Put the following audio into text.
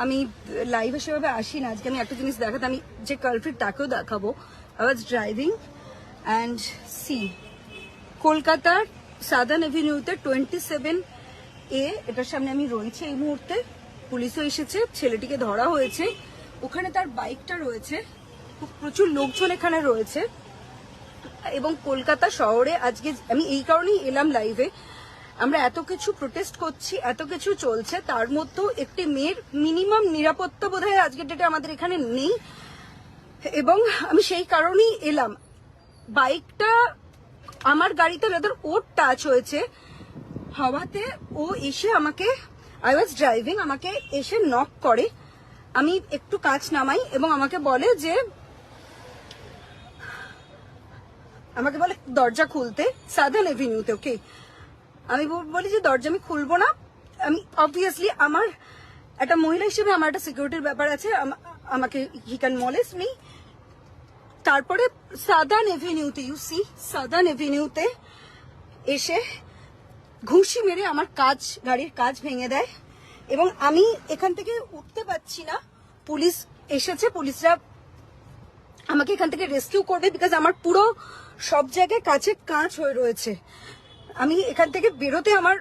আমি লাইভে সেভাবে আসি না, আজকে আমি একটা জিনিস দেখাতে, আমি যে কালপ্রিট তাকেও দেখাবো। I was driving and see কলকাতার সাদার্ন এভিনিউতে 27A, এটার সামনে আমি রয়েছি এই মুহূর্তে। পুলিশও এসেছে, ছেলেটিকে ধরা হয়েছে, ওখানে তার বাইকটা রয়েছে, প্রচুর লোকজন এখানে রয়েছে। এবং কলকাতা শহরে আজকে আমি এই কারণেই এলাম লাইভে, আমরা এত কিছু প্রোটেস্ট করছি, এত কিছু চলছে, তার মধ্যেও একটি মেয়ের মিনিমাম নিরাপত্তা বোধহয় আজকের ডেটে আমাদের এখানে নেই। এবং আমি সেই কারণেই এলাম। বাইকটা আমার গাড়িতে যাদের ওর টাচ হয়েছে হওয়াতে ও এসে আমাকে, আই ওয়াজ ড্রাইভিং, আমাকে এসে নক করে, আমি একটু কাঁচ নামাই এবং আমাকে বলে দরজা খুলতে, সাদার্ন এভিনিউতে। ওকে, আমি বলি যে দরজা আমি খুলবো না। আমি অবভিয়াসলি আমার একটা মহিলা হিসেবে আমার একটা সিকিউরিটির ব্যাপার আছে, আমাকে হি ক্যান মলেস্ট মি। তারপরে সাদার্ন এভিনিউতে, ইউ সি সাদার্ন এভিনিউতে এসে ঘুষি মেরে আমার গাড়ির কাঁচ ভেঙে দেয় এবং আমি এখান থেকে উঠতে পারছি না। পুলিশ এসেছে, পুলিশরা আমাকে এখান থেকে রেস্কিউ করবে, বিকজ আমার পুরো সব জায়গায় কাঁচ হয়ে রয়েছে। আমি এখান থেকে বেরোতে আমার